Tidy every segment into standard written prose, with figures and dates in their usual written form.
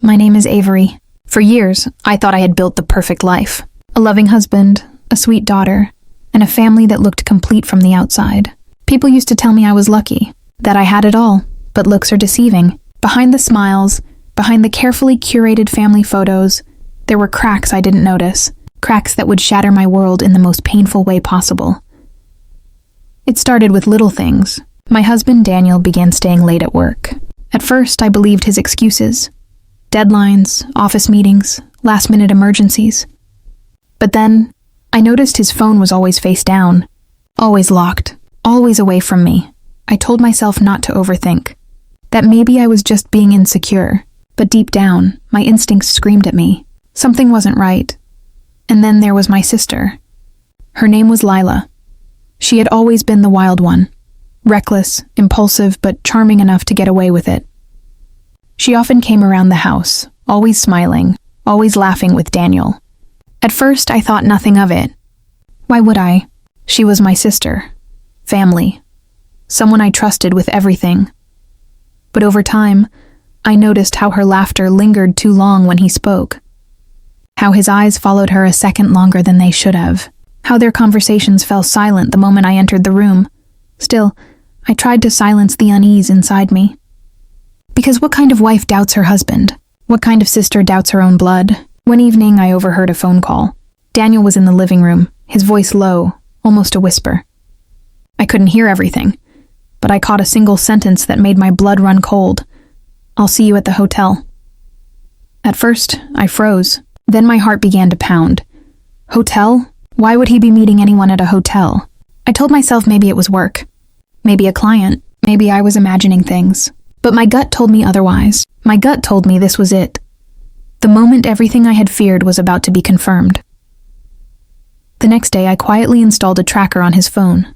My name is Avery. For years, I thought I had built the perfect life. A loving husband, a sweet daughter, and a family that looked complete from the outside. People used to tell me I was lucky, that I had it all, but looks are deceiving. Behind the smiles, behind the carefully curated family photos, there were cracks I didn't notice, cracks that would shatter my world in the most painful way possible. It started with little things. My husband Daniel began staying late at work. At first, I believed his excuses. Deadlines, office meetings, last-minute emergencies. But then, I noticed his phone was always face down, always locked, always away from me. I told myself not to overthink, that maybe I was just being insecure, but deep down, my instincts screamed at me. Something wasn't right. And then there was my sister. Her name was Lila. She had always been the wild one, reckless, impulsive, but charming enough to get away with it. She often came around the house, always smiling, always laughing with Daniel. At first, I thought nothing of it. Why would I? She was my sister, family, someone I trusted with everything. But over time, I noticed how her laughter lingered too long when he spoke, how his eyes followed her a second longer than they should have, how their conversations fell silent the moment I entered the room. Still, I tried to silence the unease inside me. Because what kind of wife doubts her husband? What kind of sister doubts her own blood? One evening, I overheard a phone call. Daniel was in the living room, his voice low, almost a whisper. I couldn't hear everything, but I caught a single sentence that made my blood run cold. "I'll see you at the hotel." At first, I froze. Then my heart began to pound. Hotel? Why would he be meeting anyone at a hotel? I told myself maybe it was work. Maybe a client. Maybe I was imagining things. But my gut told me otherwise. My gut told me this was it. The moment everything I had feared was about to be confirmed. The next day, I quietly installed a tracker on his phone.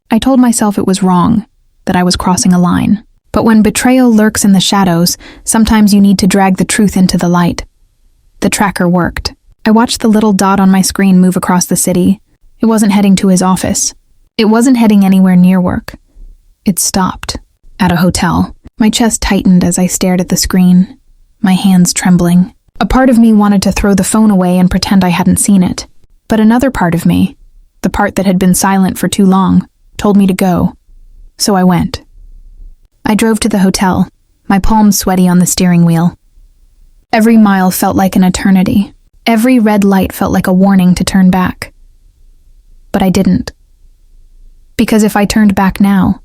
I told myself it was wrong, that I was crossing a line. But when betrayal lurks in the shadows, sometimes you need to drag the truth into the light. The tracker worked. I watched the little dot on my screen move across the city. It wasn't heading to his office. It wasn't heading anywhere near work. It stopped. At a hotel. My chest tightened as I stared at the screen, my hands trembling. A part of me wanted to throw the phone away and pretend I hadn't seen it. But another part of me, the part that had been silent for too long, told me to go. So I went. I drove to the hotel, my palms sweaty on the steering wheel. Every mile felt like an eternity. Every red light felt like a warning to turn back. But I didn't. Because if I turned back now,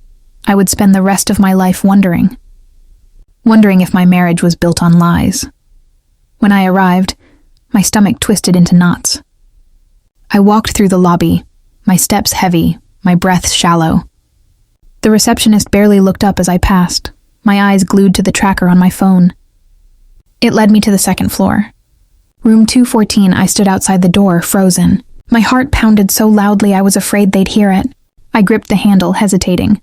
I would spend the rest of my life wondering if my marriage was built on lies. When I arrived, my stomach twisted into knots. I walked through the lobby, my steps heavy, my breath shallow. The receptionist barely looked up as I passed, my eyes glued to the tracker on my phone. It led me to the second floor. Room 214, I stood outside the door, frozen. My heart pounded so loudly I was afraid they'd hear it. I gripped the handle, hesitating.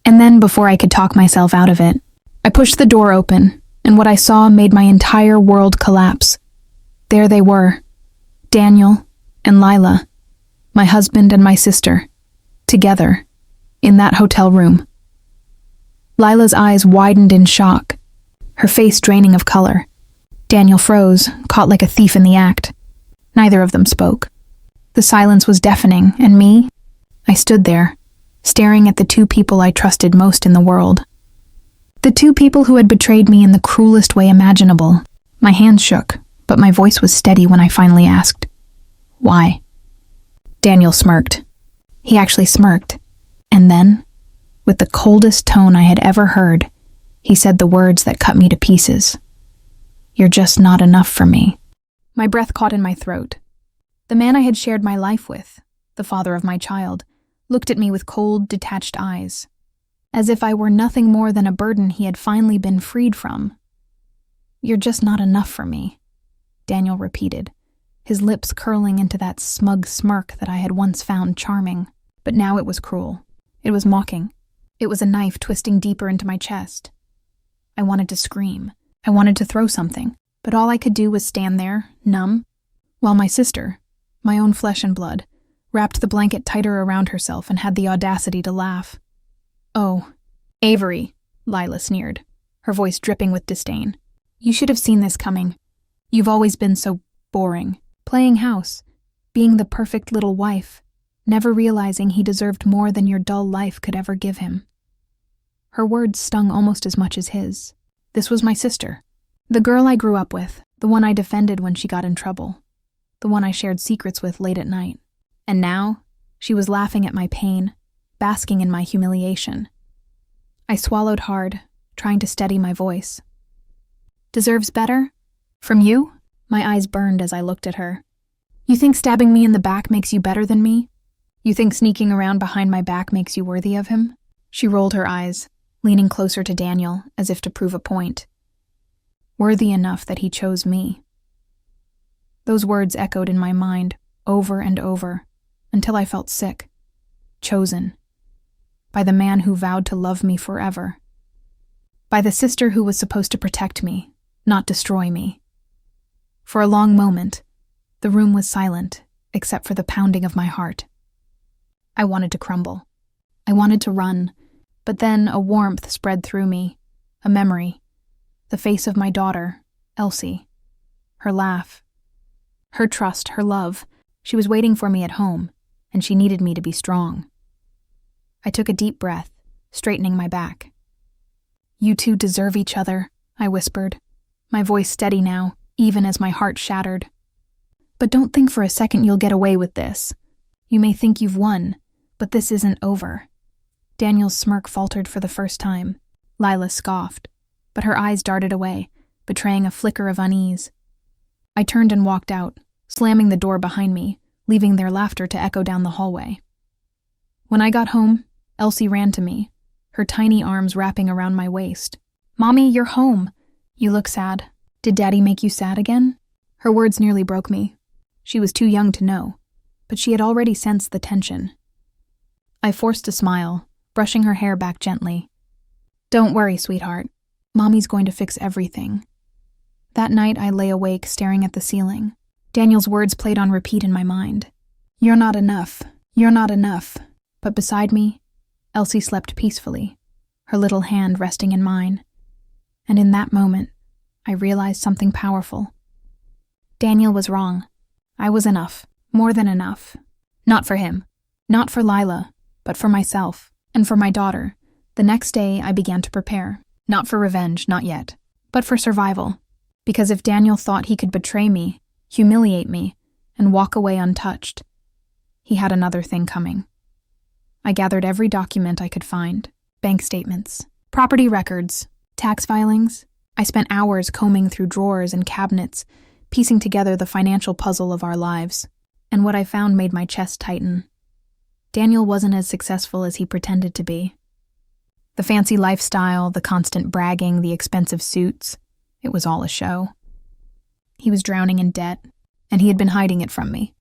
And then, before I could talk myself out of it, I pushed the door open, and what I saw made my entire world collapse. There they were, Daniel and Lila, my husband and my sister, together, in that hotel room. Lila's eyes widened in shock, her face draining of color. Daniel froze, caught like a thief in the act. Neither of them spoke. The silence was deafening, and me? I stood there, staring at the two people I trusted most in the world. The two people who had betrayed me in the cruelest way imaginable. My hands shook, but my voice was steady when I finally asked, "Why?" Daniel smirked. He actually smirked. And then, with the coldest tone I had ever heard, he said the words that cut me to pieces. "You're just not enough for me." My breath caught in my throat. The man I had shared my life with, the father of my child, looked at me with cold, detached eyes, as if I were nothing more than a burden he had finally been freed from. "You're just not enough for me," Daniel repeated, his lips curling into that smug smirk that I had once found charming. But now it was cruel. It was mocking. It was a knife twisting deeper into my chest. I wanted to scream. I wanted to throw something, but all I could do was stand there, numb, while my sister, my own flesh and blood, wrapped the blanket tighter around herself and had the audacity to laugh. "Oh, Avery," Lila sneered, her voice dripping with disdain. You should have seen this coming. You've always been so boring. Playing house, being the perfect little wife, never realizing he deserved more than your dull life could ever give him. Her words stung almost as much as his. This was my sister. The girl I grew up with, the one I defended when she got in trouble, the one I shared secrets with late at night. And now, she was laughing at my pain, basking in my humiliation. I swallowed hard, trying to steady my voice. Deserves better? From you? My eyes burned as I looked at her. You think stabbing me in the back makes you better than me? You think sneaking around behind my back makes you worthy of him? She rolled her eyes, leaning closer to Daniel as if to prove a point. Worthy enough that he chose me. Those words echoed in my mind over and over until I felt sick. Chosen. By the man who vowed to love me forever. By the sister who was supposed to protect me, not destroy me. For a long moment, the room was silent, except for the pounding of my heart. I wanted to crumble. I wanted to run, but then a warmth spread through me, a memory. The face of my daughter, Elsie. Her laugh. Her trust, her love. She was waiting for me at home, and she needed me to be strong. I took a deep breath, straightening my back. You two deserve each other, I whispered, my voice steady now, even as my heart shattered. But don't think for a second you'll get away with this. You may think you've won, but this isn't over. Daniel's smirk faltered for the first time. Lila scoffed, but her eyes darted away, betraying a flicker of unease. I turned and walked out, slamming the door behind me, leaving their laughter to echo down the hallway. When I got home, Elsie ran to me, her tiny arms wrapping around my waist. Mommy, you're home. You look sad. Did Daddy make you sad again? Her words nearly broke me. She was too young to know, but she had already sensed the tension. I forced a smile, brushing her hair back gently. Don't worry, sweetheart. Mommy's going to fix everything. That night I lay awake staring at the ceiling. Daniel's words played on repeat in my mind. You're not enough. You're not enough. But beside me, Elsie slept peacefully, her little hand resting in mine. And in that moment, I realized something powerful. Daniel was wrong. I was enough, more than enough. Not for him, not for Lila, but for myself, and for my daughter. The next day I began to prepare, not for revenge, not yet, but for survival. Because if Daniel thought he could betray me, humiliate me, and walk away untouched, he had another thing coming. I gathered every document I could find, bank statements, property records, tax filings. I spent hours combing through drawers and cabinets, piecing together the financial puzzle of our lives, and what I found made my chest tighten. Daniel wasn't as successful as he pretended to be. The fancy lifestyle, the constant bragging, the expensive suits, it was all a show. He was drowning in debt, and he had been hiding it from me.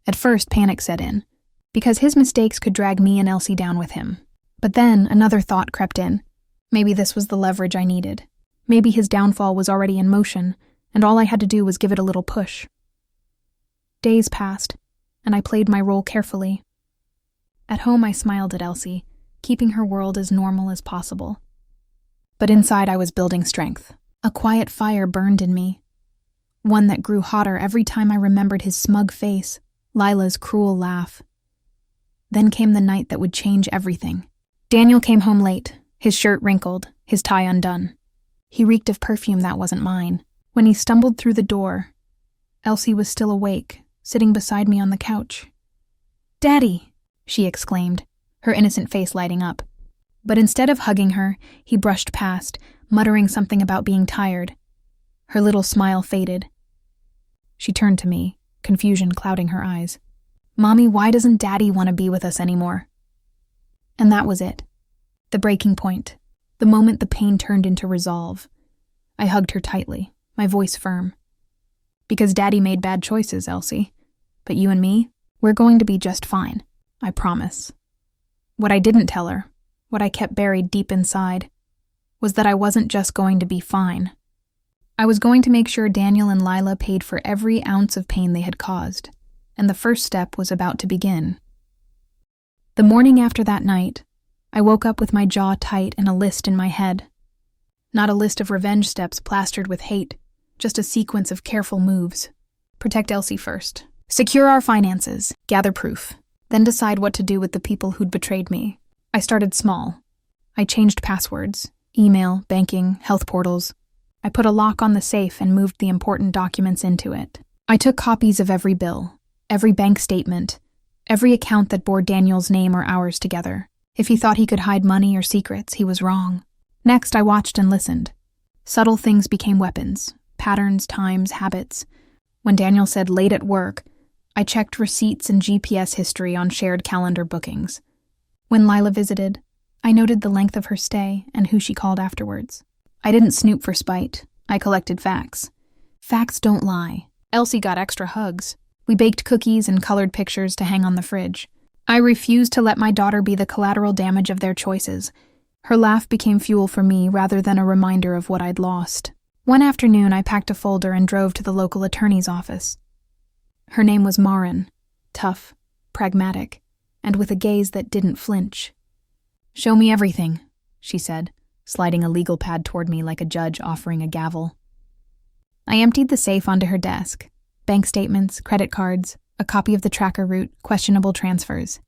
At first, panic set in, because his mistakes could drag me and Elsie down with him. But then another thought crept in. Maybe this was the leverage I needed. Maybe his downfall was already in motion, and all I had to do was give it a little push. Days passed, and I played my role carefully. At home I smiled at Elsie, keeping her world as normal as possible. But inside I was building strength. A quiet fire burned in me, one that grew hotter every time I remembered his smug face, Lila's cruel laugh. Then came the night that would change everything. Daniel came home late, his shirt wrinkled, his tie undone. He reeked of perfume that wasn't mine. When he stumbled through the door, Elsie was still awake, sitting beside me on the couch. "Daddy!" she exclaimed, her innocent face lighting up. But instead of hugging her, he brushed past, muttering something about being tired. Her little smile faded. She turned to me, confusion clouding her eyes. "Mommy, why doesn't Daddy want to be with us anymore?" And that was it. The breaking point. The moment the pain turned into resolve. I hugged her tightly, my voice firm. "Because Daddy made bad choices, Elsie. But you and me, we're going to be just fine. I promise." What I didn't tell her, what I kept buried deep inside, was that I wasn't just going to be fine. I was going to make sure Daniel and Lila paid for every ounce of pain they had caused, and the first step was about to begin. The morning after that night, I woke up with my jaw tight and a list in my head. Not a list of revenge steps plastered with hate, just a sequence of careful moves. Protect Elsie first. Secure our finances. Gather proof. Then decide what to do with the people who'd betrayed me. I started small. I changed passwords, email, banking, health portals. I put a lock on the safe and moved the important documents into it. I took copies of every bill, every bank statement, every account that bore Daniel's name or ours together. If he thought he could hide money or secrets, he was wrong. Next, I watched and listened. Subtle things became weapons, patterns, times, habits. When Daniel said late at work, I checked receipts and GPS history on shared calendar bookings. When Lila visited, I noted the length of her stay and who she called afterwards. I didn't snoop for spite. I collected facts. Facts don't lie. Elsie got extra hugs. We baked cookies and colored pictures to hang on the fridge. I refused to let my daughter be the collateral damage of their choices. Her laugh became fuel for me rather than a reminder of what I'd lost. One afternoon, I packed a folder and drove to the local attorney's office. Her name was Marin, tough, pragmatic, and with a gaze that didn't flinch. "Show me everything," she said, sliding a legal pad toward me like a judge offering a gavel. I emptied the safe onto her desk. Bank statements, credit cards, a copy of the tracker route, questionable transfers.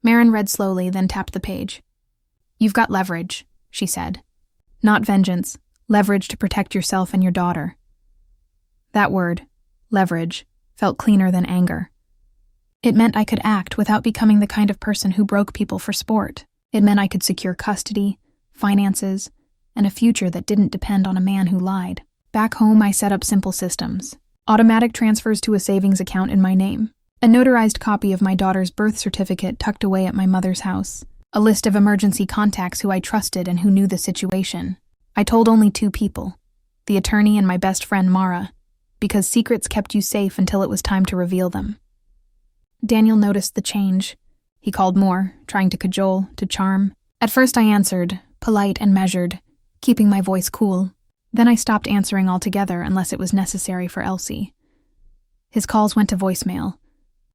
Marin read slowly, then tapped the page. "You've got leverage," she said. "Not vengeance, leverage to protect yourself and your daughter." That word, leverage, felt cleaner than anger. It meant I could act without becoming the kind of person who broke people for sport. It meant I could secure custody, finances, and a future that didn't depend on a man who lied. Back home, I set up simple systems. Automatic transfers to a savings account in my name. A notarized copy of my daughter's birth certificate tucked away at my mother's house. A list of emergency contacts who I trusted and who knew the situation. I told only 2 people, the attorney and my best friend Mara, because secrets kept you safe until it was time to reveal them. Daniel noticed the change. He called more, trying to cajole, to charm. At first I answered, polite and measured, keeping my voice cool. Then I stopped answering altogether unless it was necessary for Elsie. His calls went to voicemail.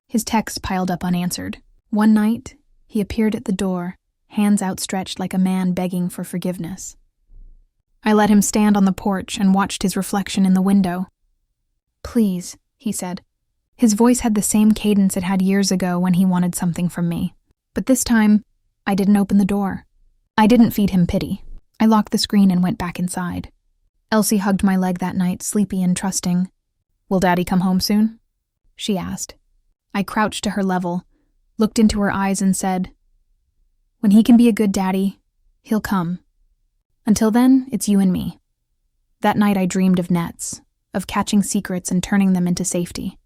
His texts piled up unanswered. One night, he appeared at the door, hands outstretched like a man begging for forgiveness. I let him stand on the porch and watched his reflection in the window. "Please," he said. His voice had the same cadence it had years ago when he wanted something from me. But this time, I didn't open the door. I didn't feed him pity. I locked the screen and went back inside. Elsie hugged my leg that night, sleepy and trusting. "Will Daddy come home soon?" she asked. I crouched to her level, looked into her eyes and said, "When he can be a good daddy, he'll come. Until then, it's you and me." That night I dreamed of nets, of catching secrets and turning them into safety.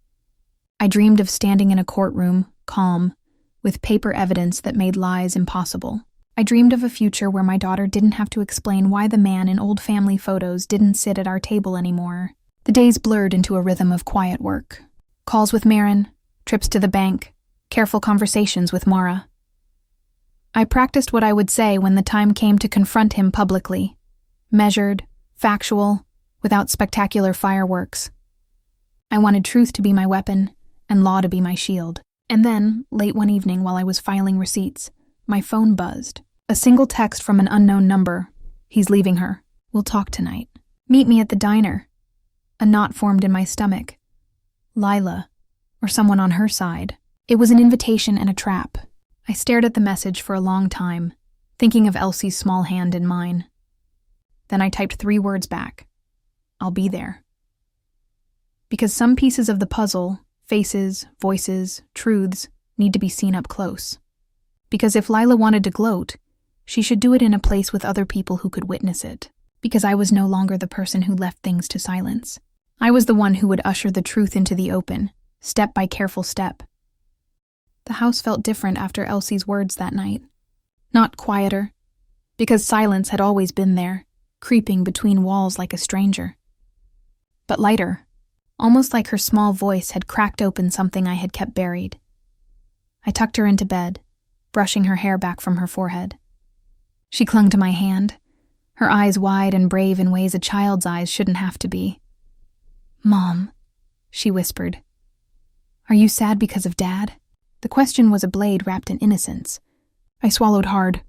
I dreamed of standing in a courtroom, calm, with paper evidence that made lies impossible. I dreamed of a future where my daughter didn't have to explain why the man in old family photos didn't sit at our table anymore. The days blurred into a rhythm of quiet work. Calls with Marin, trips to the bank, careful conversations with Mara. I practiced what I would say when the time came to confront him publicly. Measured, factual, without spectacular fireworks. I wanted truth to be my weapon and law to be my shield. And then, late one evening while I was filing receipts, my phone buzzed. A single text from an unknown number. "He's leaving her. We'll talk tonight. Meet me at the diner." A knot formed in my stomach. Lila, or someone on her side. It was an invitation and a trap. I stared at the message for a long time, thinking of Elsie's small hand in mine. Then I typed 3 words back. "I'll be there." Because some pieces of the puzzle, faces, voices, truths, need to be seen up close. Because if Lila wanted to gloat, she should do it in a place with other people who could witness it. Because I was no longer the person who left things to silence. I was the one who would usher the truth into the open, step by careful step. The house felt different after Elsie's words that night. Not quieter, because silence had always been there, creeping between walls like a stranger. But lighter, almost like her small voice had cracked open something I had kept buried. I tucked her into bed, brushing her hair back from her forehead. She clung to my hand, her eyes wide and brave in ways a child's eyes shouldn't have to be. "Mom," she whispered. "Are you sad because of Dad?" The question was a blade wrapped in innocence. I swallowed hard.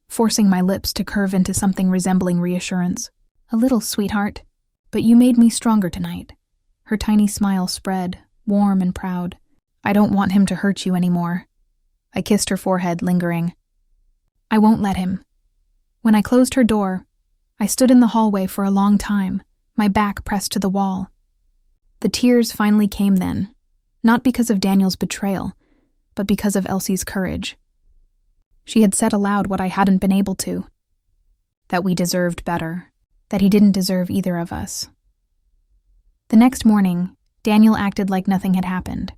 forcing my lips to curve into something resembling reassurance. "A little, sweetheart. But you made me stronger tonight." Her tiny smile spread, warm and proud. "I don't want him to hurt you anymore." I kissed her forehead, lingering. "I won't let him." When I closed her door, I stood in the hallway for a long time, my back pressed to the wall. The tears finally came then, not because of Daniel's betrayal, but because of Elsie's courage. She had said aloud what I hadn't been able to, that we deserved better, that he didn't deserve either of us. The next morning, Daniel acted like nothing had happened.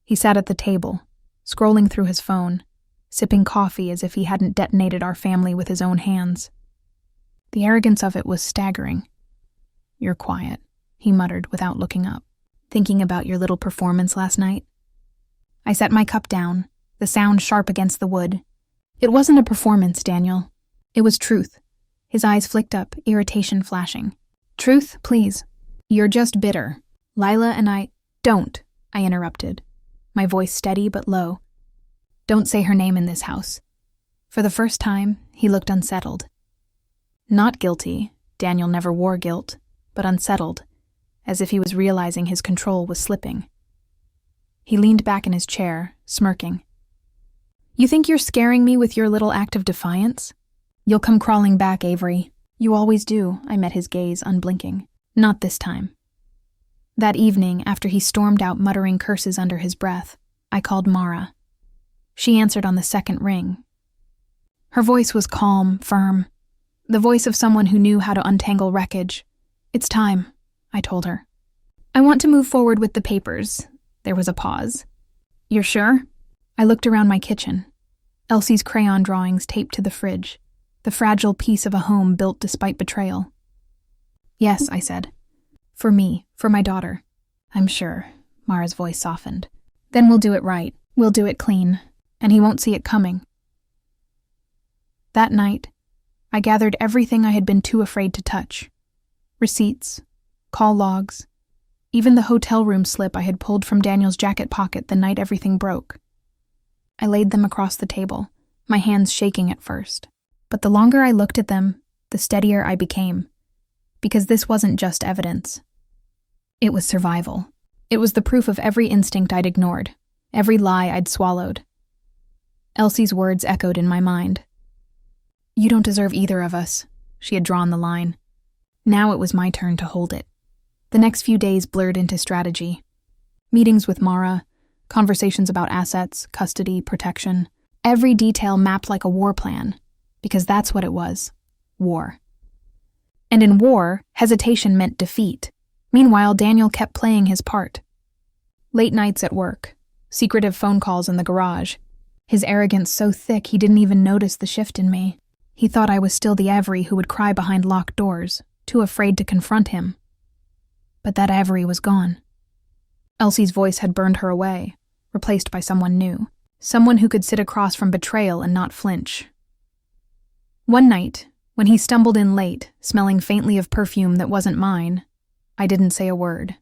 He sat at the table, scrolling through his phone, sipping coffee as if he hadn't detonated our family with his own hands. The arrogance of it was staggering. "You're quiet," he muttered without looking up. "Thinking about your little performance last night?" I set my cup down, the sound sharp against the wood. "It wasn't a performance, Daniel. It was truth." His eyes flicked up, irritation flashing. "Truth, please. You're just bitter. Lila and I—" "Don't," I interrupted, my voice steady but low. "Don't say her name in this house." For the first time, he looked unsettled. Not guilty, Daniel never wore guilt, but unsettled, as if he was realizing his control was slipping. He leaned back in his chair, smirking. "You think you're scaring me with your little act of defiance? You'll come crawling back, Avery. You always do," I met his gaze, unblinking. "Not this time." That evening, after he stormed out muttering curses under his breath, I called Mara. She answered on the second ring. Her voice was calm, firm, the voice of someone who knew how to untangle wreckage. "It's time," I told her. "I want to move forward with the papers." There was a pause. "You're sure?" I looked around my kitchen. Elsie's crayon drawings taped to the fridge, the fragile piece of a home built despite betrayal. "Yes," I said. "For me, for my daughter." "I'm sure," Mara's voice softened. "Then we'll do it right. We'll do it clean, and he won't see it coming." That night, I gathered everything I had been too afraid to touch. Receipts, call logs, even the hotel room slip I had pulled from Daniel's jacket pocket the night everything broke. I laid them across the table, my hands shaking at first. But the longer I looked at them, the steadier I became. Because this wasn't just evidence. It was survival. It was the proof of every instinct I'd ignored, every lie I'd swallowed. Elsie's words echoed in my mind. "You don't deserve either of us." She had drawn the line. Now it was my turn to hold it. The next few days blurred into strategy. Meetings with Mara, conversations about assets, custody, protection. Every detail mapped like a war plan, because that's what it was. War. And in war, hesitation meant defeat. Meanwhile, Daniel kept playing his part. Late nights at work, secretive phone calls in the garage. His arrogance so thick he didn't even notice the shift in me. He thought I was still the Avery who would cry behind locked doors, too afraid to confront him. But that Avery was gone. Elsie's voice had burned her away, replaced by someone new. Someone who could sit across from betrayal and not flinch. One night, when he stumbled in late, smelling faintly of perfume that wasn't mine, I didn't say a word.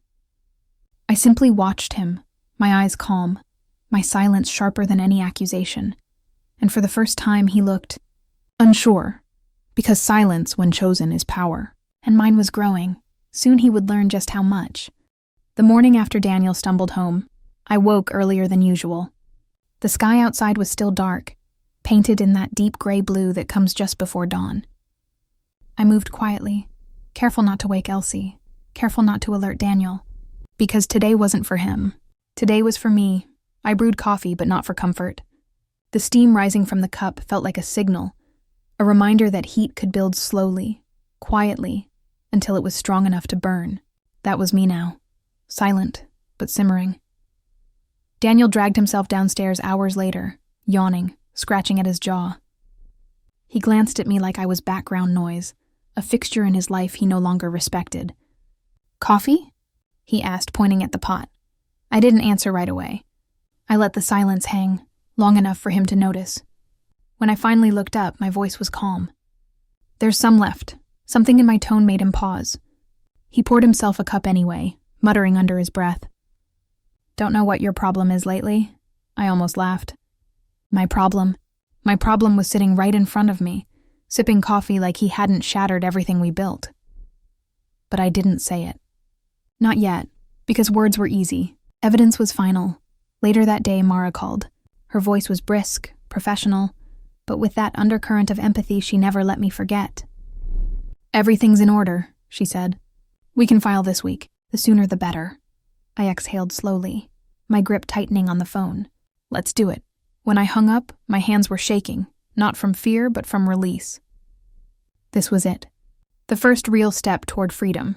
I simply watched him, my eyes calm, my silence sharper than any accusation. And for the first time he looked unsure, because silence, when chosen, is power. And mine was growing. Soon he would learn just how much. The morning after Daniel stumbled home, I woke earlier than usual. The sky outside was still dark, painted in that deep gray blue that comes just before dawn. I moved quietly, careful not to wake Elsie, careful not to alert Daniel. Because today wasn't for him. Today was for me. I brewed coffee, but not for comfort. The steam rising from the cup felt like a signal, a reminder that heat could build slowly, quietly, until it was strong enough to burn. That was me now, silent, but simmering. Daniel dragged himself downstairs hours later, yawning, scratching at his jaw. He glanced at me like I was background noise, a fixture in his life he no longer respected. "Coffee?" he asked, pointing at the pot. I didn't answer right away. I let the silence hang, long enough for him to notice. When I finally looked up, my voice was calm. "There's some left." Something in my tone made him pause. He poured himself a cup anyway, muttering under his breath. "Don't know what your problem is lately?" I almost laughed. "My problem? My problem was sitting right in front of me, sipping coffee like he hadn't shattered everything we built. But I didn't say it. Not yet, because words were easy. Evidence was final. Later that day, Mara called. Her voice was brisk, professional, but with that undercurrent of empathy she never let me forget. "Everything's in order," she said. "We can file this week. The sooner the better." I exhaled slowly, my grip tightening on the phone. Let's do it. When I hung up, my hands were shaking, not from fear but from release. This was it. The first real step toward freedom.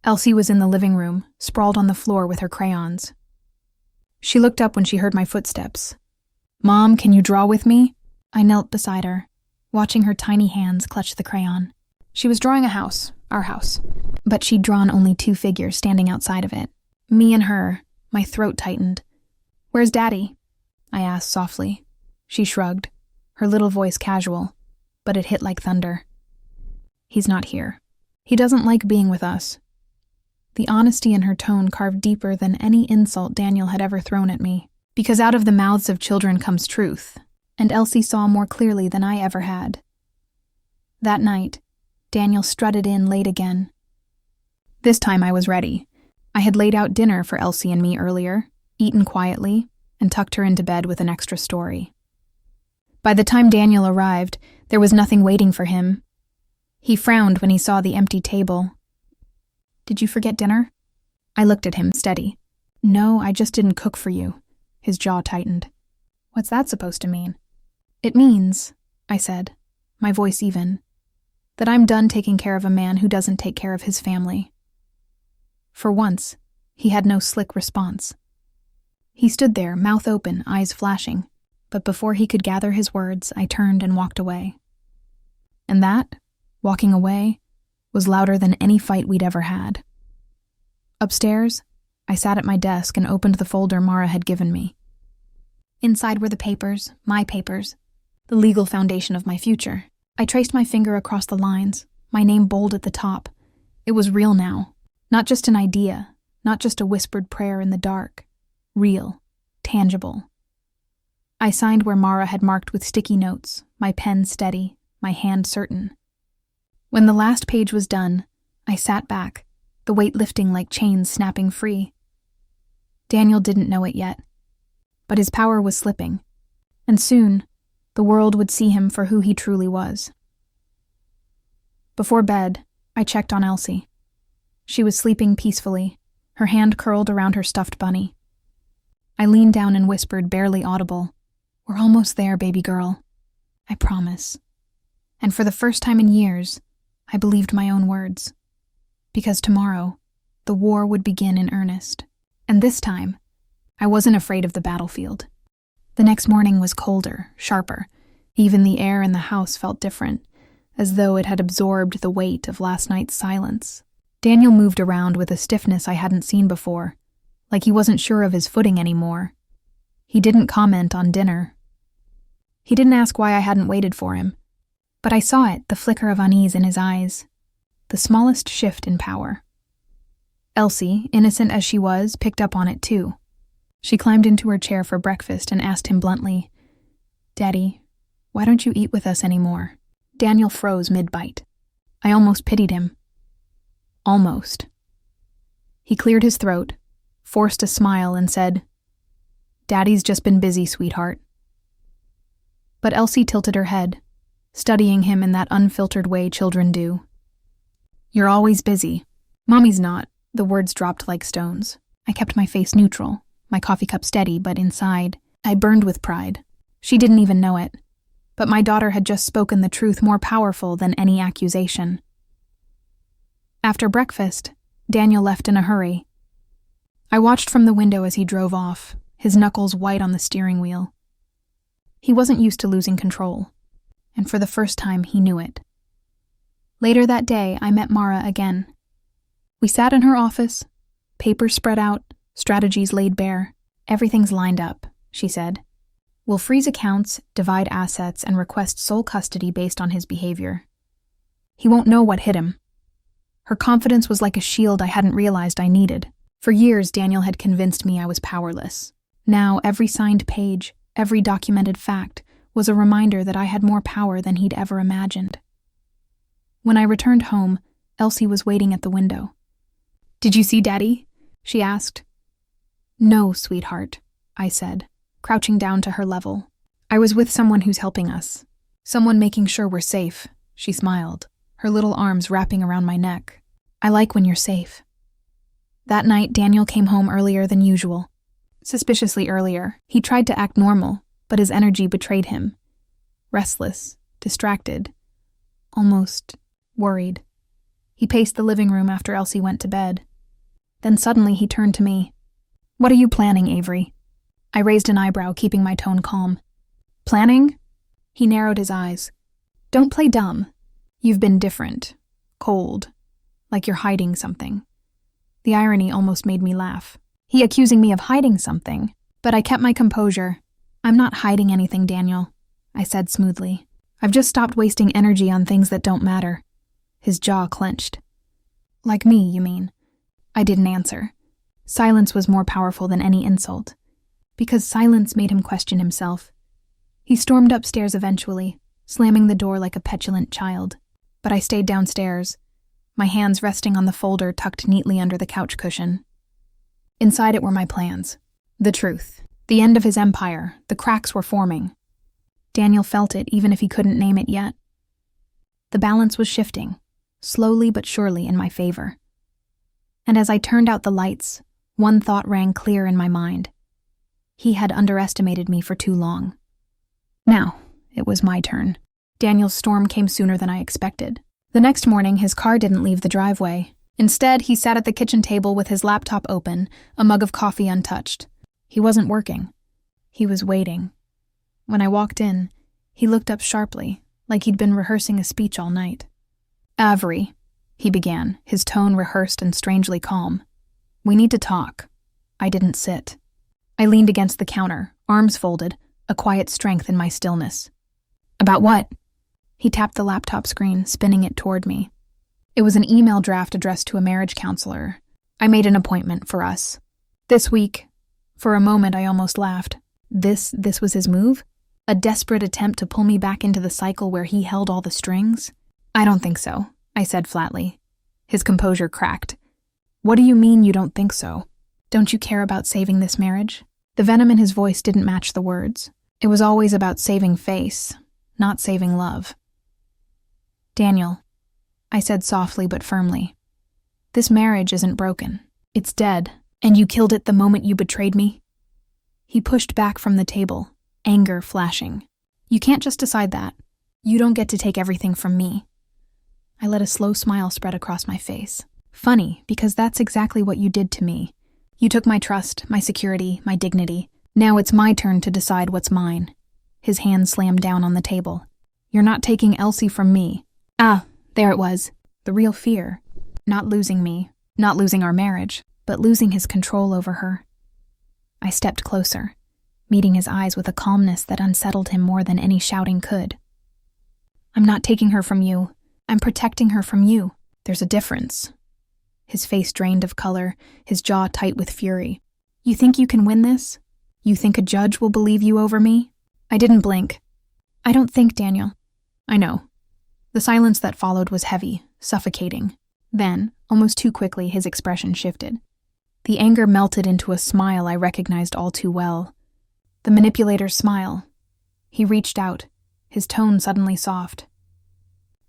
Elsie was in the living room, sprawled on the floor with her crayons. She looked up when she heard my footsteps. "Mom, can you draw with me?" I knelt beside her, watching her tiny hands clutch the crayon. She was drawing a house, our house, but she'd drawn only 2 figures standing outside of it. Me and her. My throat tightened. "Where's Daddy?" I asked softly. She shrugged, her little voice casual, but it hit like thunder. "He's not here. He doesn't like being with us." The honesty in her tone carved deeper than any insult Daniel had ever thrown at me, because out of the mouths of children comes truth, and Elsie saw more clearly than I ever had. That night, Daniel strutted in late again. This time I was ready. I had laid out dinner for Elsie and me earlier, eaten quietly, and tucked her into bed with an extra story. By the time Daniel arrived, there was nothing waiting for him. He frowned when he saw the empty table. "Did you forget dinner?" I looked at him, steady. "No, I just didn't cook for you." His jaw tightened. "What's that supposed to mean?" "It means," I said, my voice even, "that I'm done taking care of a man who doesn't take care of his family." For once, he had no slick response. He stood there, mouth open, eyes flashing, but before he could gather his words, I turned and walked away. And that, walking away, was louder than any fight we'd ever had. Upstairs, I sat at my desk and opened the folder Mara had given me. Inside were the papers, my papers, the legal foundation of my future. I traced my finger across the lines, my name bold at the top. It was real now, not just an idea, not just a whispered prayer in the dark. Real, tangible. I signed where Mara had marked with sticky notes, my pen steady, my hand certain. When the last page was done, I sat back, the weight lifting like chains snapping free. Daniel didn't know it yet, but his power was slipping, and soon, the world would see him for who he truly was. Before bed, I checked on Elsie. She was sleeping peacefully, her hand curled around her stuffed bunny. I leaned down and whispered, barely audible, "We're almost there, baby girl. I promise." And for the first time in years, I believed my own words. Because tomorrow, the war would begin in earnest. And this time, I wasn't afraid of the battlefield. The next morning was colder, sharper. Even the air in the house felt different, as though it had absorbed the weight of last night's silence. Daniel moved around with a stiffness I hadn't seen before, like he wasn't sure of his footing anymore. He didn't comment on dinner. He didn't ask why I hadn't waited for him. But I saw it, the flicker of unease in his eyes, the smallest shift in power. Elsie, innocent as she was, picked up on it too. She climbed into her chair for breakfast and asked him bluntly, "Daddy, why don't you eat with us anymore?" Daniel froze mid-bite. I almost pitied him. Almost. He cleared his throat, forced a smile, and said, "Daddy's just been busy, sweetheart." But Elsie tilted her head, studying him in that unfiltered way children do. "You're always busy." "Mommy's not." The words dropped like stones. I kept my face neutral, my coffee cup steady, but inside, I burned with pride. She didn't even know it. But my daughter had just spoken the truth more powerful than any accusation. After breakfast, Daniel left in a hurry. I watched from the window as he drove off, his knuckles white on the steering wheel. He wasn't used to losing control, and for the first time he knew it. Later that day, I met Mara again. We sat in her office, papers spread out, strategies laid bare. "Everything's lined up," she said. "We'll freeze accounts, divide assets, and request sole custody based on his behavior. He won't know what hit him." Her confidence was like a shield I hadn't realized I needed. For years, Daniel had convinced me I was powerless. Now, every signed page, every documented fact, was a reminder that I had more power than he'd ever imagined. When I returned home, Elsie was waiting at the window. "Did you see Daddy?" she asked. "No, sweetheart," I said, crouching down to her level. "I was with someone who's helping us. Someone making sure we're safe." She smiled, her little arms wrapping around my neck. "I like when you're safe." That night, Daniel came home earlier than usual. Suspiciously earlier. He tried to act normal, but his energy betrayed him. Restless, distracted, almost worried. He paced the living room after Elsie went to bed. Then suddenly he turned to me. "What are you planning, Avery?" I raised an eyebrow, keeping my tone calm. "Planning?" He narrowed his eyes. "Don't play dumb. You've been different. Cold. Like you're hiding something." The irony almost made me laugh. He accusing me of hiding something, but I kept my composure. "I'm not hiding anything, Daniel," I said smoothly. "I've just stopped wasting energy on things that don't matter." His jaw clenched. "Like me, you mean?" I didn't answer. Silence was more powerful than any insult, because silence made him question himself. He stormed upstairs eventually, slamming the door like a petulant child. But I stayed downstairs, my hands resting on the folder tucked neatly under the couch cushion. Inside it were my plans. The truth. The end of his empire. The cracks were forming. Daniel felt it, even if he couldn't name it yet. The balance was shifting, slowly but surely, in my favor. And as I turned out the lights, one thought rang clear in my mind. He had underestimated me for too long. Now, it was my turn. Daniel's storm came sooner than I expected. The next morning, his car didn't leave the driveway. Instead, he sat at the kitchen table with his laptop open, a mug of coffee untouched. He wasn't working. He was waiting. When I walked in, he looked up sharply, like he'd been rehearsing a speech all night. "Avery," he began, his tone rehearsed and strangely calm. "We need to talk." I didn't sit. I leaned against the counter, arms folded, a quiet strength in my stillness. "About what?" He tapped the laptop screen, spinning it toward me. It was an email draft addressed to a marriage counselor. I made an appointment for us. This week. For a moment, I almost laughed. This was his move? A desperate attempt to pull me back into the cycle where he held all the strings? "I don't think so," I said flatly. His composure cracked. "What do you mean you don't think so? Don't you care about saving this marriage?" The venom in his voice didn't match the words. It was always about saving face, not saving love. "Daniel," I said softly but firmly, "this marriage isn't broken. It's dead, and you killed it the moment you betrayed me." He pushed back from the table, anger flashing. "You can't just decide that. You don't get to take everything from me." I let a slow smile spread across my face. "Funny, because that's exactly what you did to me. You took my trust, my security, my dignity. Now it's my turn to decide what's mine." His hand slammed down on the table. "You're not taking Elsie from me." Ah, there it was. The real fear. Not losing me, not losing our marriage, but losing his control over her. I stepped closer, meeting his eyes with a calmness that unsettled him more than any shouting could. "I'm not taking her from you. I'm protecting her from you. There's a difference." His face drained of color, his jaw tight with fury. "You think you can win this? You think a judge will believe you over me?" I didn't blink. "I don't think, Daniel." "I know." The silence that followed was heavy, suffocating. Then, almost too quickly, his expression shifted. The anger melted into a smile I recognized all too well. The manipulator's smile. He reached out, his tone suddenly soft.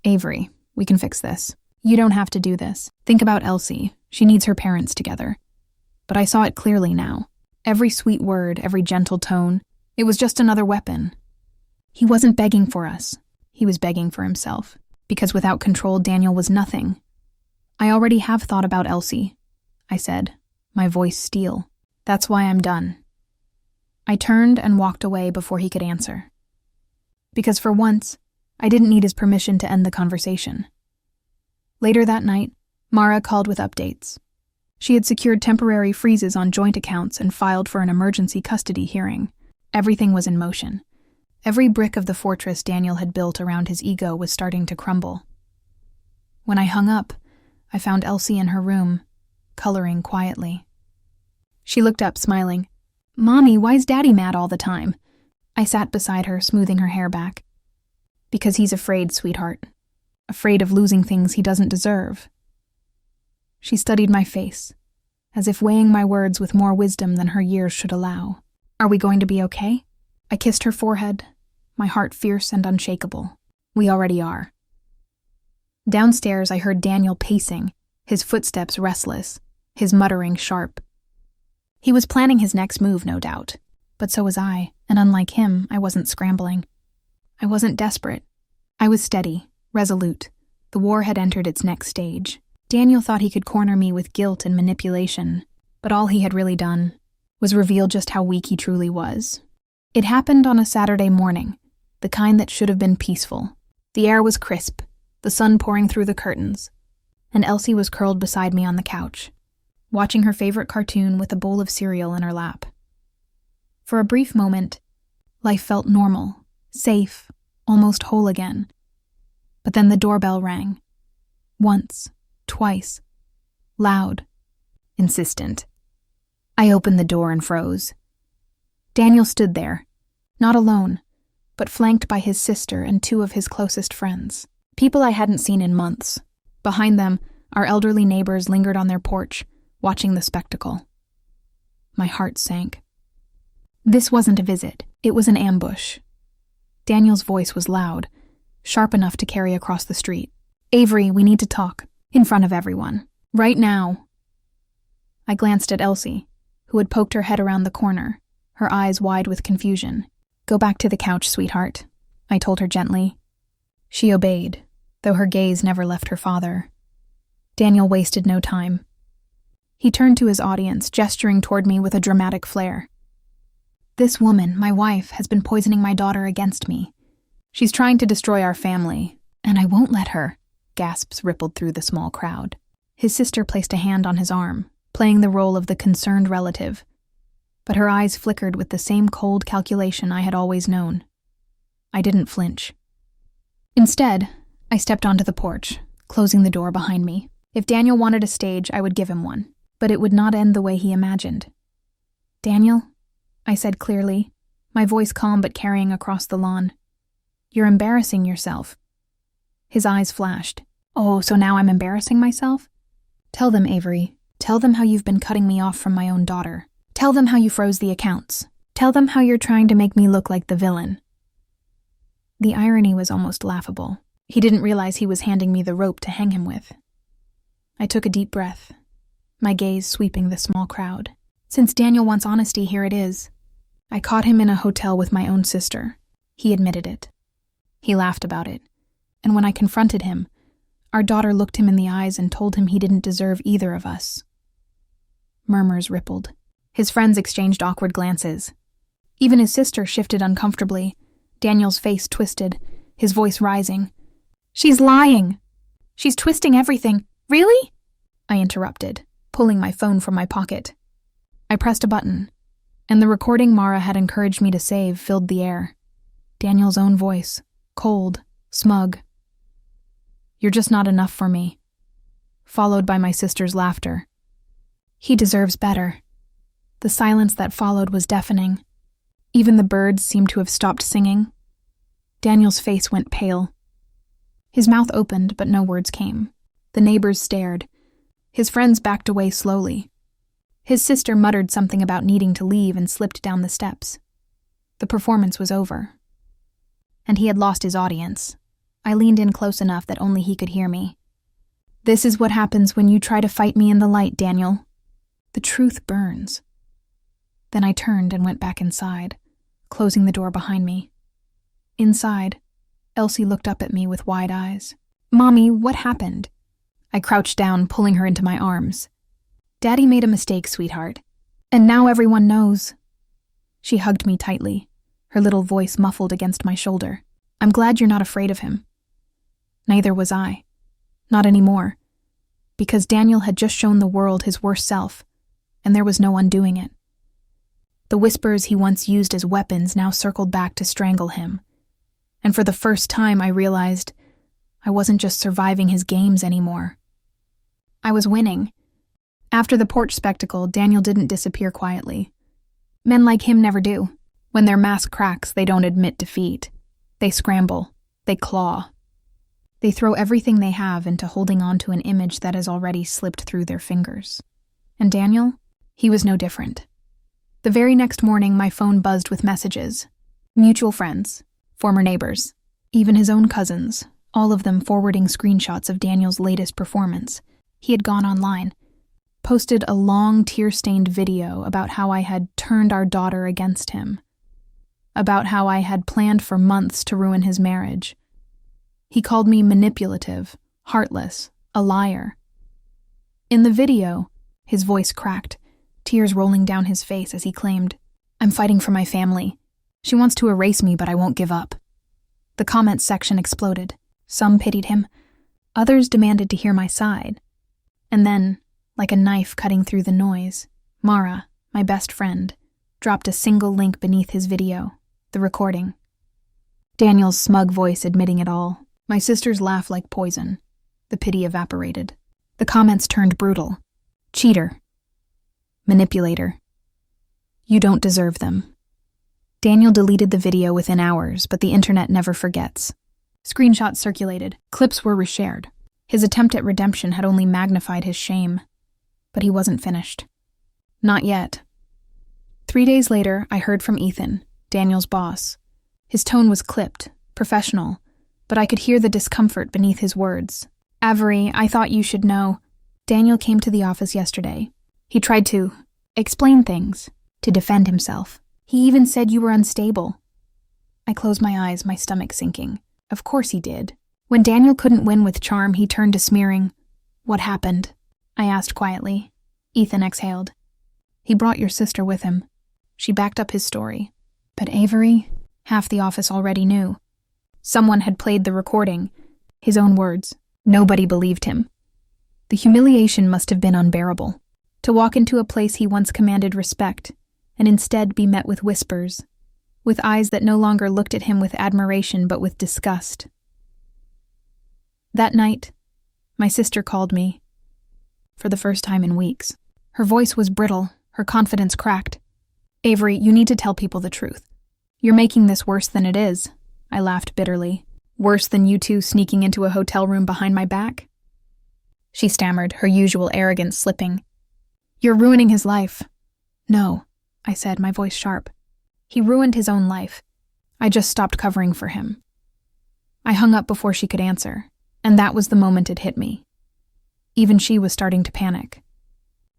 "Avery, we can fix this. You don't have to do this. Think about Elsie. She needs her parents together." But I saw it clearly now. Every sweet word, every gentle tone, it was just another weapon. He wasn't begging for us. He was begging for himself. Because without control, Daniel was nothing. "I already have thought about Elsie," I said, my voice steel. "That's why I'm done." I turned and walked away before he could answer. Because for once, I didn't need his permission to end the conversation. Later that night, Mara called with updates. She had secured temporary freezes on joint accounts and filed for an emergency custody hearing. Everything was in motion. Every brick of the fortress Daniel had built around his ego was starting to crumble. When I hung up, I found Elsie in her room, coloring quietly. She looked up, smiling. "Mommy, why's Daddy mad all the time?" I sat beside her, smoothing her hair back. Because he's afraid, sweetheart. Afraid of losing things he doesn't deserve. She studied my face, as if weighing my words with more wisdom than her years should allow. Are we going to be okay? I kissed her forehead, my heart fierce and unshakable. We already are. Downstairs, I heard Daniel pacing, his footsteps restless, his muttering sharp. He was planning his next move, no doubt, but so was I, and unlike him, I wasn't scrambling. I wasn't desperate. I was steady, resolute. The war had entered its next stage. Daniel thought he could corner me with guilt and manipulation, but all he had really done was reveal just how weak he truly was. It happened on a Saturday morning, the kind that should have been peaceful. The air was crisp, the sun pouring through the curtains, and Elsie was curled beside me on the couch, watching her favorite cartoon with a bowl of cereal in her lap. For a brief moment, life felt normal, safe, almost whole again. But then the doorbell rang. Once, twice, loud, insistent. I opened the door and froze. Daniel stood there, not alone, but flanked by his sister and two of his closest friends, people I hadn't seen in months. Behind them, our elderly neighbors lingered on their porch, watching the spectacle. My heart sank. This wasn't a visit, it was an ambush. Daniel's voice was loud, sharp enough to carry across the street. Avery, we need to talk, in front of everyone. Right now. I glanced at Elsie, who had poked her head around the corner, her eyes wide with confusion. Go back to the couch, sweetheart, I told her gently. She obeyed, though her gaze never left her father. Daniel wasted no time. He turned to his audience, gesturing toward me with a dramatic flair. This woman, my wife, has been poisoning my daughter against me. She's trying to destroy our family, and I won't let her. Gasps rippled through the small crowd. His sister placed a hand on his arm, playing the role of the concerned relative, but her eyes flickered with the same cold calculation I had always known. I didn't flinch. Instead, I stepped onto the porch, closing the door behind me. If Daniel wanted a stage, I would give him one, but it would not end the way he imagined. Daniel, I said clearly, my voice calm but carrying across the lawn. You're embarrassing yourself. His eyes flashed. Oh, so now I'm embarrassing myself? Tell them, Avery. Tell them how you've been cutting me off from my own daughter. Tell them how you froze the accounts. Tell them how you're trying to make me look like the villain. The irony was almost laughable. He didn't realize he was handing me the rope to hang him with. I took a deep breath, my gaze sweeping the small crowd. Since Daniel wants honesty, here it is. I caught him in a hotel with my own sister. He admitted it. He laughed about it, and when I confronted him, our daughter looked him in the eyes and told him he didn't deserve either of us. Murmurs rippled. His friends exchanged awkward glances. Even his sister shifted uncomfortably, Daniel's face twisted, his voice rising. She's lying! She's twisting everything. Really? I interrupted, pulling my phone from my pocket. I pressed a button, and the recording Mara had encouraged me to save filled the air. Daniel's own voice, cold, smug. You're just not enough for me. Followed by my sister's laughter. He deserves better. The silence that followed was deafening. Even the birds seemed to have stopped singing. Daniel's face went pale. His mouth opened, but no words came. The neighbors stared. His friends backed away slowly. His sister muttered something about needing to leave and slipped down the steps. The performance was over. And he had lost his audience. I leaned in close enough that only he could hear me. This is what happens when you try to fight me in the light, Daniel. The truth burns. Then I turned and went back inside, closing the door behind me. Inside, Elsie looked up at me with wide eyes. Mommy, what happened? I crouched down, pulling her into my arms. Daddy made a mistake, sweetheart. And now everyone knows. She hugged me tightly, her little voice muffled against my shoulder. I'm glad you're not afraid of him. Neither was I. Not anymore. Because Daniel had just shown the world his worst self, and there was no undoing it. The whispers he once used as weapons now circled back to strangle him. And for the first time I realized I wasn't just surviving his games anymore. I was winning. After the porch spectacle, Daniel didn't disappear quietly. Men like him never do. When their mask cracks, they don't admit defeat. They scramble. They claw. They throw everything they have into holding on to an image that has already slipped through their fingers. And Daniel? He was no different. The very next morning, my phone buzzed with messages. Mutual friends, former neighbors, even his own cousins, all of them forwarding screenshots of Daniel's latest performance. He had gone online, posted a long tear-stained video about how I had turned our daughter against him, about how I had planned for months to ruin his marriage. He called me manipulative, heartless, a liar. In the video, his voice cracked, tears rolling down his face as he claimed, "I'm fighting for my family. She wants to erase me, but I won't give up." The comments section exploded. Some pitied him. Others demanded to hear my side. And then, like a knife cutting through the noise, Mara, my best friend, dropped a single link beneath his video, the recording. Daniel's smug voice admitting it all. My sister's laugh like poison. The pity evaporated. The comments turned brutal. Cheater. Manipulator. You don't deserve them. Daniel deleted the video within hours, but the internet never forgets. Screenshots circulated. Clips were reshared. His attempt at redemption had only magnified his shame. But he wasn't finished. Not yet. 3 days later, I heard from Ethan, Daniel's boss. His tone was clipped, professional, but I could hear the discomfort beneath his words. "Avery, I thought you should know. Daniel came to the office yesterday. He tried to explain things, to defend himself. He even said you were unstable." I closed my eyes, my stomach sinking. Of course he did. When Daniel couldn't win with charm, he turned to smearing. "What happened?" I asked quietly. Ethan exhaled. "He brought your sister with him." She backed up his story. But Avery, half the office already knew. Someone had played the recording. His own words. Nobody believed him. The humiliation must have been unbearable. To walk into a place he once commanded respect, and instead be met with whispers, with eyes that no longer looked at him with admiration but with disgust. That night, my sister called me. For the first time in weeks. Her voice was brittle, her confidence cracked. "Avery, you need to tell people the truth. You're making this worse than it is." I laughed bitterly. "Worse than you two sneaking into a hotel room behind my back?" She stammered, her usual arrogance slipping. "You're ruining his life." "No," I said, my voice sharp. "He ruined his own life. I just stopped covering for him." I hung up before she could answer, and that was the moment it hit me. Even she was starting to panic.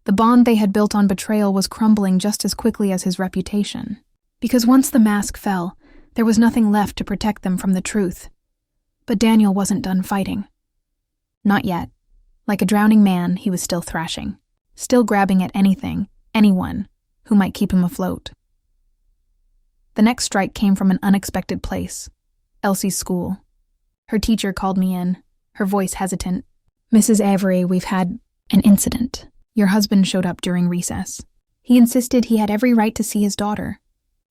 The bond they had built on betrayal was crumbling just as quickly as his reputation. Because once the mask fell, there was nothing left to protect them from the truth. But Daniel wasn't done fighting. Not yet. Like a drowning man, he was still thrashing, still grabbing at anything, anyone, who might keep him afloat. The next strike came from an unexpected place, Elsie's school. Her teacher called me in, her voice hesitant. "Mrs. Avery, we've had an incident. Your husband showed up during recess. He insisted he had every right to see his daughter.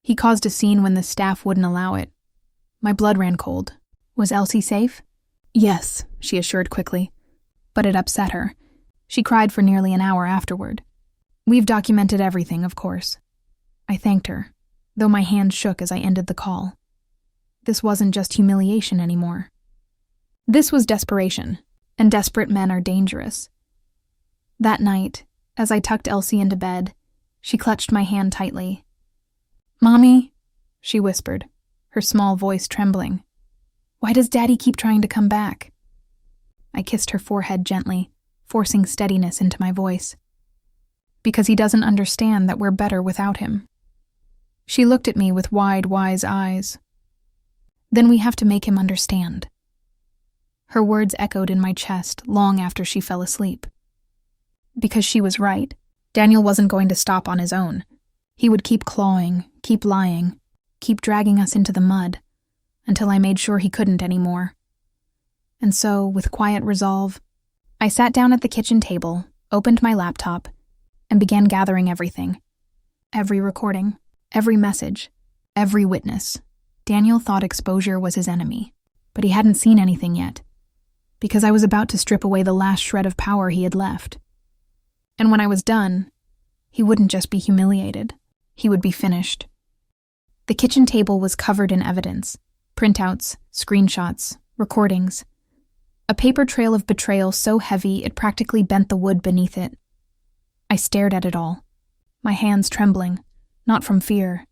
He caused a scene when the staff wouldn't allow it." My blood ran cold. "Was Elsie safe?" "Yes," she assured quickly. But it upset her. She cried for nearly an hour afterward. "We've documented everything, of course." I thanked her, though my hand shook as I ended the call. This wasn't just humiliation anymore. This was desperation, and desperate men are dangerous. That night, as I tucked Elsie into bed, she clutched my hand tightly. "Mommy," she whispered, her small voice trembling. "Why does Daddy keep trying to come back?" I kissed her forehead gently, forcing steadiness into my voice. "Because he doesn't understand that we're better without him." She looked at me with wide, wise eyes. "Then we have to make him understand." Her words echoed in my chest long after she fell asleep. Because she was right. Daniel wasn't going to stop on his own. He would keep clawing, keep lying, keep dragging us into the mud, until I made sure he couldn't anymore. And so, with quiet resolve, I sat down at the kitchen table, opened my laptop, and began gathering everything. Every recording, every message, every witness. Daniel thought exposure was his enemy, but he hadn't seen anything yet, because I was about to strip away the last shred of power he had left. And when I was done, he wouldn't just be humiliated, he would be finished. The kitchen table was covered in evidence: printouts, screenshots, recordings. A paper trail of betrayal so heavy it practically bent the wood beneath it. I stared at it all, my hands trembling, not from fear,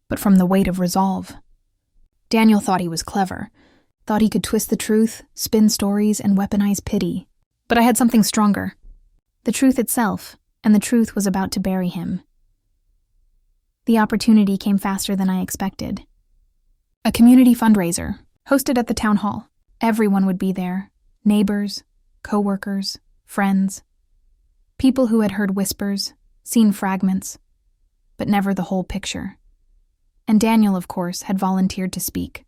but from the weight of resolve. Daniel thought he was clever, thought he could twist the truth, spin stories, and weaponize pity. But I had something stronger. The truth itself, and the truth was about to bury him. The opportunity came faster than I expected. A community fundraiser, hosted at the town hall. Everyone would be there: neighbors, co-workers, friends. People who had heard whispers, seen fragments, but never the whole picture. And Daniel, of course, had volunteered to speak.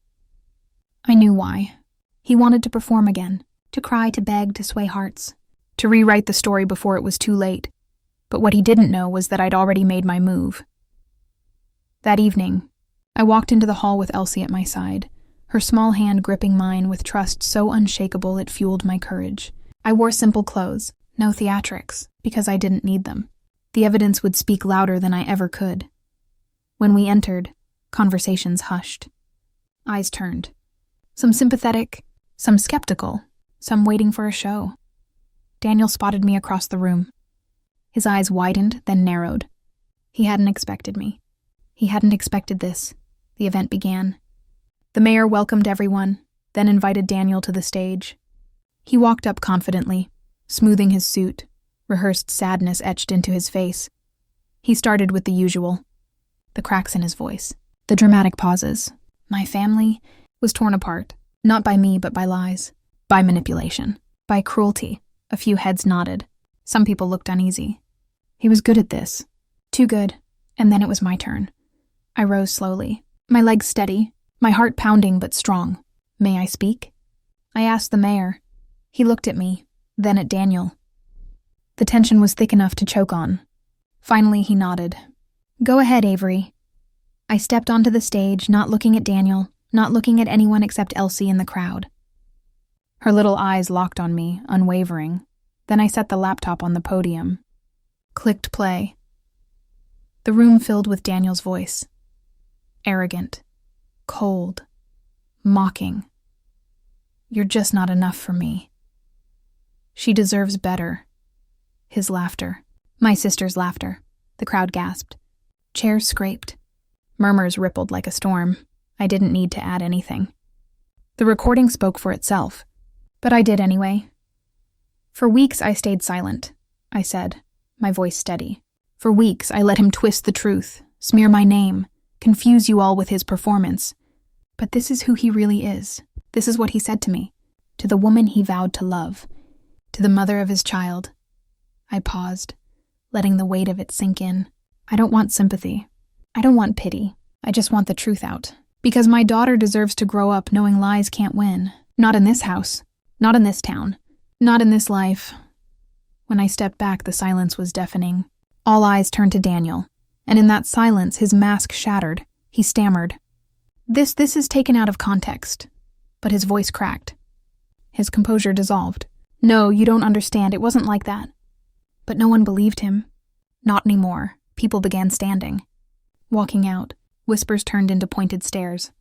I knew why. He wanted to perform again, to cry, to beg, to sway hearts, to rewrite the story before it was too late. But what he didn't know was that I'd already made my move. That evening, I walked into the hall with Elsie at my side, her small hand gripping mine with trust so unshakable it fueled my courage. I wore simple clothes, no theatrics, because I didn't need them. The evidence would speak louder than I ever could. When we entered, conversations hushed. Eyes turned. Some sympathetic, some skeptical, some waiting for a show. Daniel spotted me across the room. His eyes widened, then narrowed. He hadn't expected me. He hadn't expected this. The event began. The mayor welcomed everyone, then invited Daniel to the stage. He walked up confidently, smoothing his suit, rehearsed sadness etched into his face. He started with the usual, the cracks in his voice, the dramatic pauses. My family was torn apart, not by me but by lies, by manipulation, by cruelty. A few heads nodded. Some people looked uneasy. He was good at this. Too good. And then it was my turn. I rose slowly, my legs steady, my heart pounding but strong. May I speak? I asked the mayor. He looked at me, then at Daniel. The tension was thick enough to choke on. Finally, he nodded. Go ahead, Avery. I stepped onto the stage, not looking at Daniel, not looking at anyone except Elsie in the crowd. Her little eyes locked on me, unwavering. Then I set the laptop on the podium. Clicked play. The room filled with Daniel's voice. Arrogant. Cold. Mocking. You're just not enough for me. She deserves better. His laughter. My sister's laughter. The crowd gasped. Chairs scraped. Murmurs rippled like a storm. I didn't need to add anything. The recording spoke for itself, but I did anyway. For weeks I stayed silent, I said, my voice steady. For weeks I let him twist the truth, smear my name, confuse you all with his performance. But this is who he really is. This is what he said to me, to the woman he vowed to love, to the mother of his child. I paused, letting the weight of it sink in. I don't want sympathy. I don't want pity. I just want the truth out. Because my daughter deserves to grow up knowing lies can't win. Not in this house. Not in this town. Not in this life. When I stepped back, the silence was deafening. All eyes turned to Daniel, and in that silence, his mask shattered. He stammered. This is taken out of context. But his voice cracked. His composure dissolved. No, you don't understand. It wasn't like that. But no one believed him. Not anymore. People began standing. Walking out, whispers turned into pointed stares.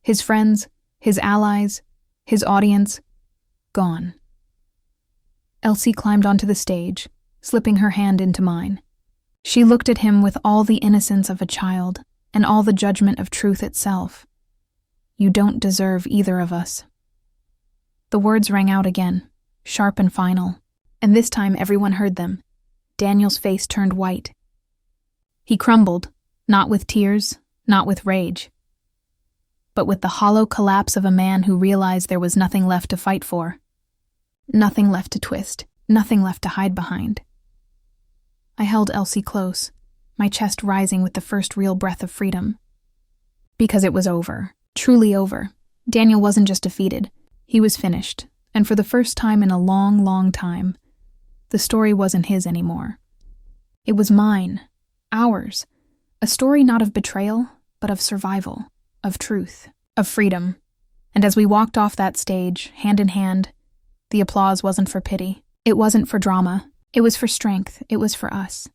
His friends, his allies, his audience, gone. Elsie climbed onto the stage, slipping her hand into mine. She looked at him with all the innocence of a child and all the judgment of truth itself. You don't deserve either of us. The words rang out again, sharp and final, and this time everyone heard them. Daniel's face turned white. He crumbled, not with tears, not with rage, but with the hollow collapse of a man who realized there was nothing left to fight for. Nothing left to twist, nothing left to hide behind. I held Elsie close, my chest rising with the first real breath of freedom. Because it was over, truly over. Daniel wasn't just defeated, he was finished, and for the first time in a long, long time, the story wasn't his anymore. It was mine, ours, a story not of betrayal, but of survival, of truth, of freedom. And as we walked off that stage, hand in hand, the applause wasn't for pity. It wasn't for drama. It was for strength. It was for us.